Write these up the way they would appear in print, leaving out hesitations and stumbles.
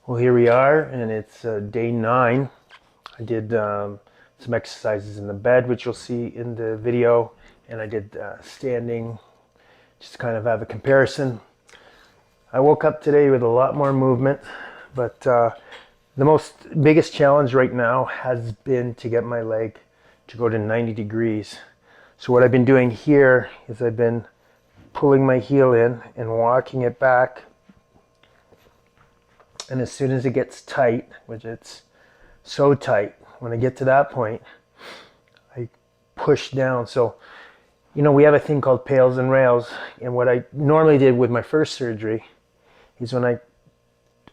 Well, here we are, and it's day 9. I did some exercises in the bed, which you'll see in the video, and I did standing, just to kind of have a comparison. I woke up today with a lot more movement, but the biggest challenge right now has been to get my leg to go to 90 degrees. So what I've been doing here is I've been pulling my heel in and walking it back. And as soon as it gets tight, which it's so tight, when I get to that point, I push down. So, we have a thing called pails and rails. And what I normally did with my first surgery is when I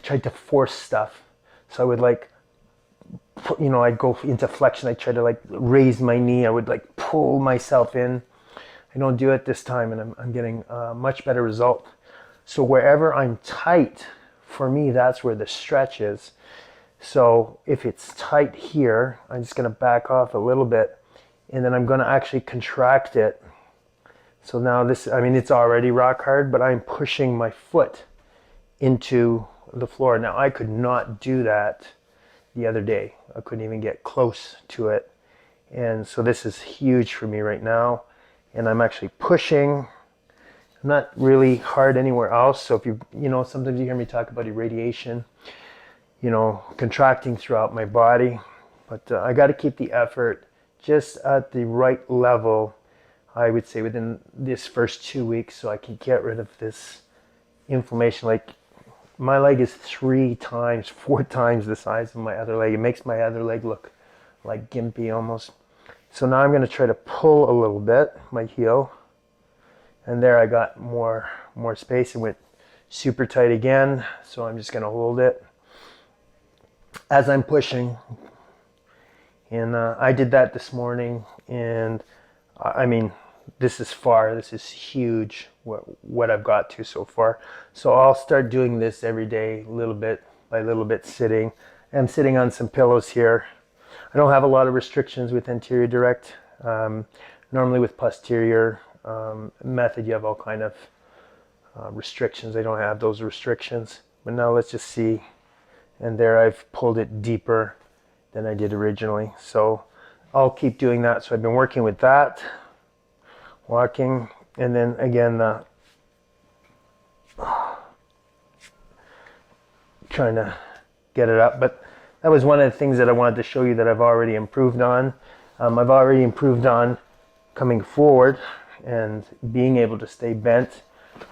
tried to force stuff. So I would I'd go into flexion. I try to raise my knee. I would pull myself in. I don't do it this time, and I'm getting a much better result. So wherever I'm tight, for me, that's where the stretch is. So if it's tight here, I'm just going to back off a little bit, and then I'm going to actually contract it. So now it's already rock hard, but I'm pushing my foot into the floor. Now, I could not do that the other day. I couldn't even get close to it. And so this is huge for me right now. And I'm actually pushing. I'm not really hard anywhere else. So if sometimes you hear me talk about irradiation, contracting throughout my body. But I got to keep the effort just at the right level, I would say, within this first 2 weeks, so I can get rid of this inflammation. My leg is 3 times, 4 times the size of my other leg. It makes my other leg look like gimpy almost. So now I'm going to try to pull a little bit, my heel. And there I got more space. It went super tight again. So I'm just going to hold it as I'm pushing. And I did that this morning. And this is huge what I've got to so far. So I'll start doing this every day, little bit by little bit, sitting. I'm sitting on some pillows here. I don't have a lot of restrictions with anterior direct. Normally with posterior method, you have all kind of restrictions. I don't have those restrictions. But now let's just see. And there I've pulled it deeper than I did originally. So I'll keep doing that. So I've been working with that. Walking, and then again trying to get it up. But that was one of the things that I wanted to show you that I've already improved on. I've already improved on coming forward and being able to stay bent,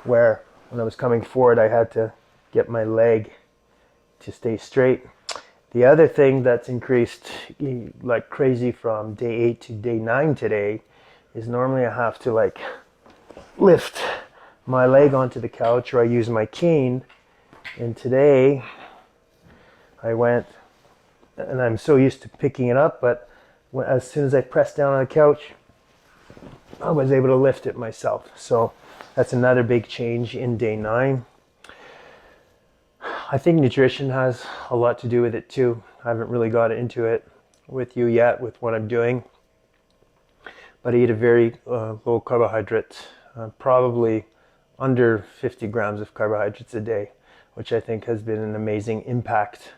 where when I was coming forward I had to get my leg to stay straight. The other thing that's increased like crazy from day 8 to day 9 today is normally I have to lift my leg onto the couch, or I use my cane. And today I went, and I'm so used to picking it up, but as soon as I pressed down on the couch, I was able to lift it myself. So that's another big change in day 9. I think nutrition has a lot to do with it too. I haven't really got into it with you yet with what I'm doing. But I eat a very low carbohydrate, probably under 50 grams of carbohydrates a day, which I think has been an amazing impact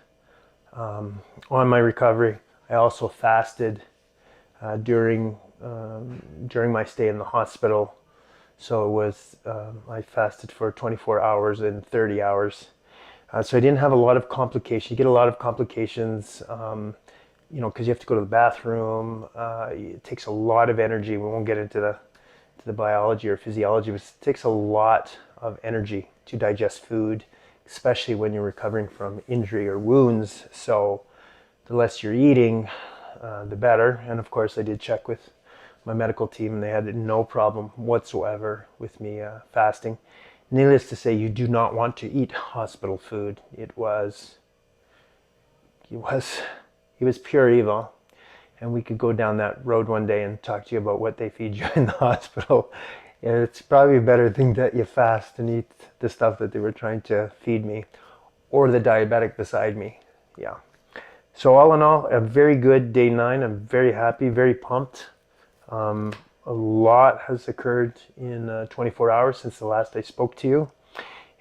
on my recovery. I also fasted during my stay in the hospital. So it was I fasted for 24 hours and 30 hours. So I didn't have a lot of complications. You get a lot of complications because you have to go to the bathroom. It takes a lot of energy. We won't get into the biology or physiology, but it takes a lot of energy to digest food, especially when you're recovering from injury or wounds. So the less you're eating, the better. And of course, I did check with my medical team, and they had no problem whatsoever with me fasting. Needless to say, you do not want to eat hospital food. It was pure evil. And we could go down that road one day and talk to you about what they feed you in the hospital. And it's probably a better thing that you fast and eat the stuff that they were trying to feed me, or the diabetic beside me. Yeah. So all in all, a very good day 9. I'm very happy, very pumped. A lot has occurred in 24 hours since the last I spoke to you.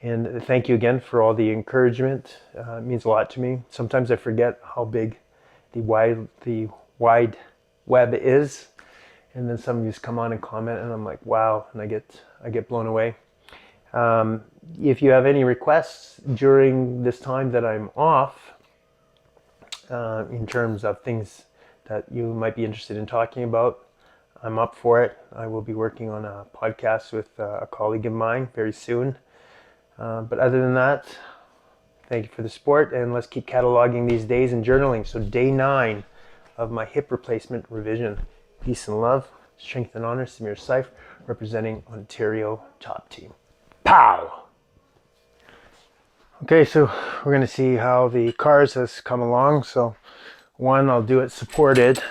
And thank you again for all the encouragement. It means a lot to me. Sometimes I forget how big the wide web is, and then some of you come on and comment, and I'm like, wow, and I get blown away. If you have any requests during this time that I'm off, in terms of things that you might be interested in talking about, I'm up for it. I will be working on a podcast with a colleague of mine very soon. But other than that, thank you for the support, and let's keep cataloging these days and journaling. So day 9 of my hip replacement revision. Peace and love, strength and honor, Samir Saif, representing Ontario Top Team. Pow! Okay, so we're going to see how the cars has come along. So one, I'll do it supported.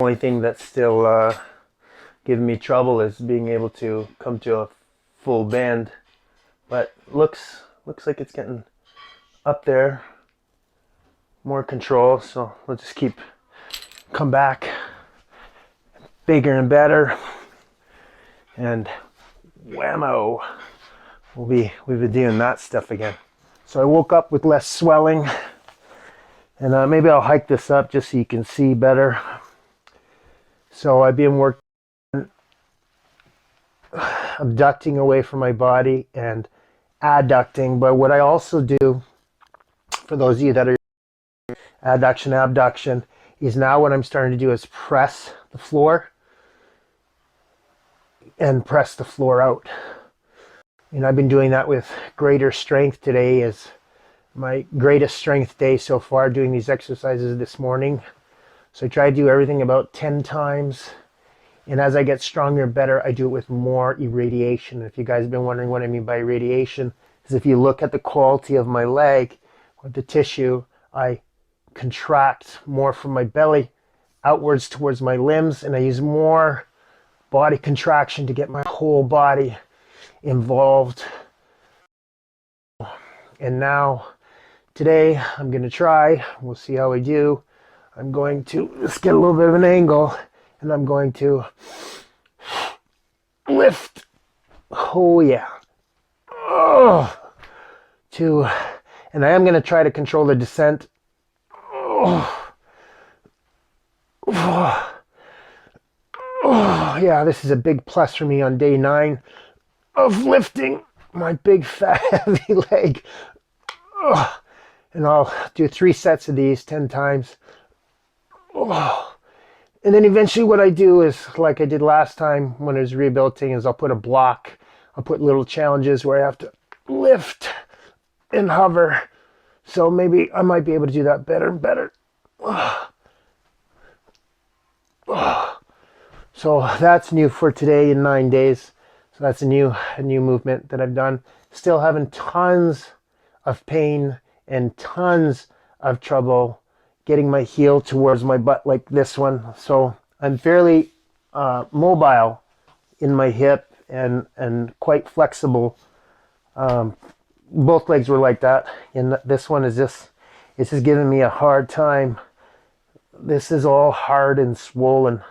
Only thing that's still giving me trouble is being able to come to a full bend, but looks like it's getting up there, more control. So we'll just come back bigger and better, and whammo, we'll be doing that stuff again. So I woke up with less swelling, and maybe I'll hike this up just so you can see better. So I've been working abducting away from my body and adducting. But what I also do, for those of you that are adduction, abduction, is now what I'm starting to do is press the floor and press the floor out. And I've been doing that with greater strength. Today is my greatest strength day so far, doing these exercises this morning. So I try to do everything about 10 times. And as I get stronger and better, I do it with more irradiation. If you guys have been wondering what I mean by irradiation, is if you look at the quality of my leg or the tissue, I contract more from my belly outwards towards my limbs, and I use more body contraction to get my whole body involved. And now, today, I'm going to try, we'll see how I do. I'm going to just get a little bit of an angle, and I'm going to lift. Oh yeah. And I am going to try to control the descent. Yeah, this is a big plus for me on day 9 of lifting my big fat heavy leg. And I'll do 3 sets of these 10 times. And then eventually what I do is, like I did last time when I was rebuilding, is I'll put a block. I'll put little challenges where I have to lift and hover. So maybe I might be able to do that better and better. So that's new for today in 9 days. So that's a new movement that I've done. Still having tons of pain and tons of trouble getting my heel towards my butt like this one. So I'm fairly mobile in my hip and quite flexible Both legs were like that, and this one is just, it's just giving me a hard time. This is all hard and swollen,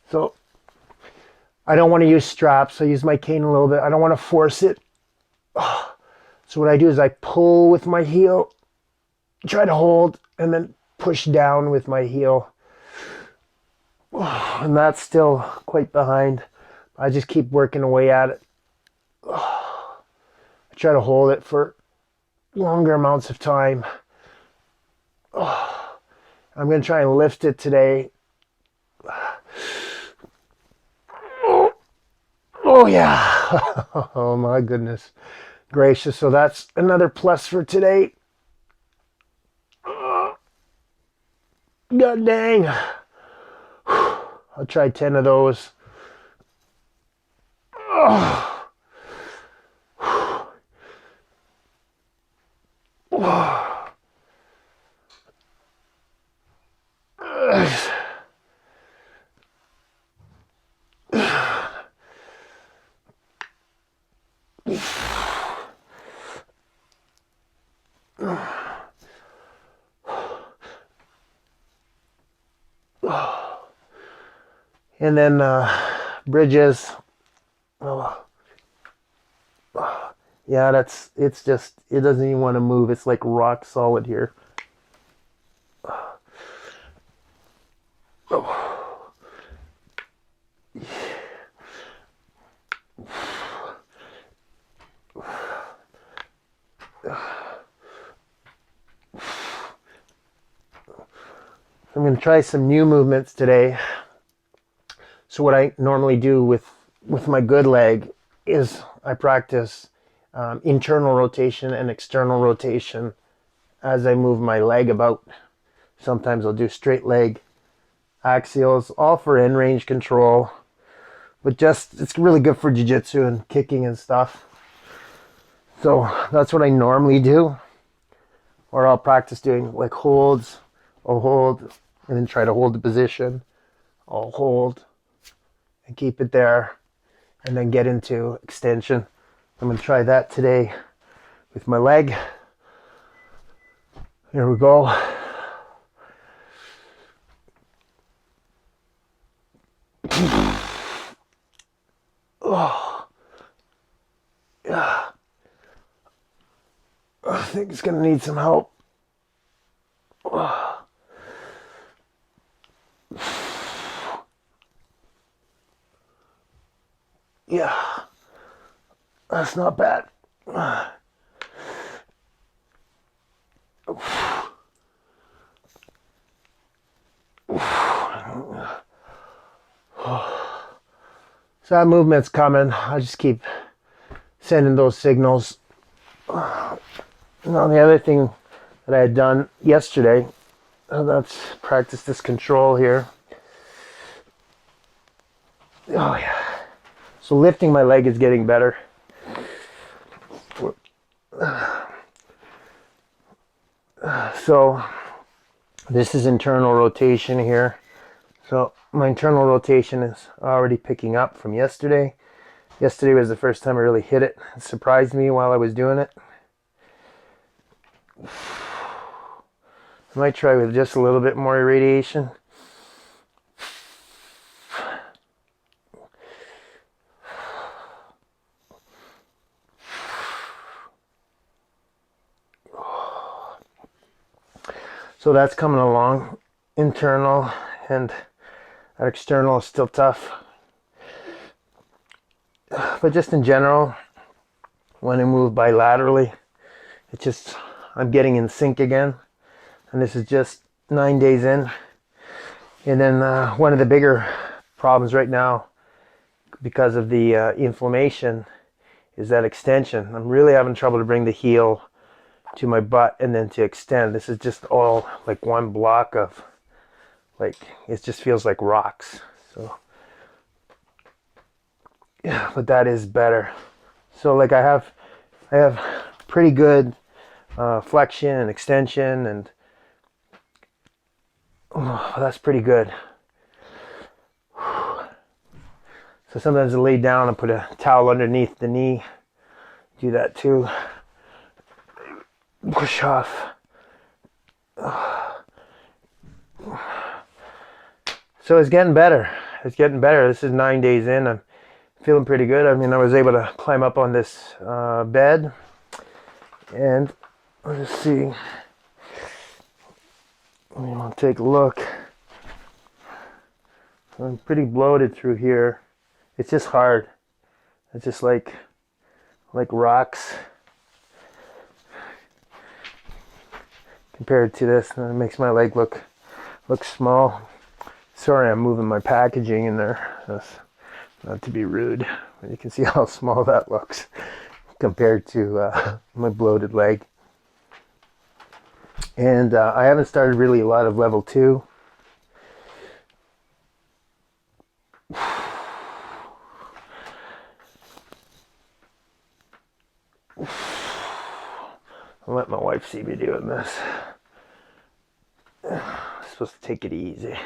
so I don't want to use straps. I use my cane a little bit. I don't want to force it. So what I do is I pull with my heel, try to hold, and then push down with my heel. And that's still quite behind. I just keep working away at it. I try to hold it for longer amounts of time. I'm going to try and lift it today. Oh yeah. Oh my goodness gracious. So that's another plus for today. God dang. I'll try 10 of those. And then bridges. Yeah, it's just, it doesn't even want to move. It's like rock solid here. I'm going to try some new movements today. So what I normally do with my good leg is I practice internal rotation and external rotation as I move my leg about. Sometimes I'll do straight leg axials, all for in-range control. But just, it's really good for jiu-jitsu and kicking and stuff. So that's what I normally do. Or I'll practice doing like holds. I'll hold and then try to hold the position. I'll hold and keep it there and then get into extension. I'm going to try that today with my leg. Here we go. Oh, yeah. I think it's going to need some help. Oh. Yeah, that's not bad. So that movement's coming. I just keep sending those signals. Now the other thing that I had done yesterday, that's practice this control here. Oh yeah. So lifting my leg is getting better. So this is internal rotation here. So my internal rotation is already picking up from yesterday. Yesterday was the first time I really hit it. It surprised me while I was doing it. I might try with just a little bit more irradiation. So that's coming along, internal, and that external is still tough. But just in general, when I move bilaterally, it's just, I'm getting in sync again. And this is just 9 days in. And then one of the bigger problems right now, because of the inflammation, is that extension. I'm really having trouble to bring the heel to my butt and then to extend. This is just all like one block of, like, it just feels like rocks. So yeah, but that is better. So like I have pretty good flexion and extension, and that's pretty good. So sometimes I lay down and put a towel underneath the knee do that too. Push off. So it's getting better. It's getting better. This is 9 days in. I'm feeling pretty good. I mean, I was able to climb up on this bed, and let's see. I'll take a look. I'm pretty bloated through here. It's just hard. It's just like rocks compared to this. And it makes my leg look small. Sorry, I'm moving my packaging in there. That's not to be rude, but you can see how small that looks compared to my bloated leg. And I haven't started really a lot of level 2. I'll let my wife see me doing this. I'm supposed to take it easy.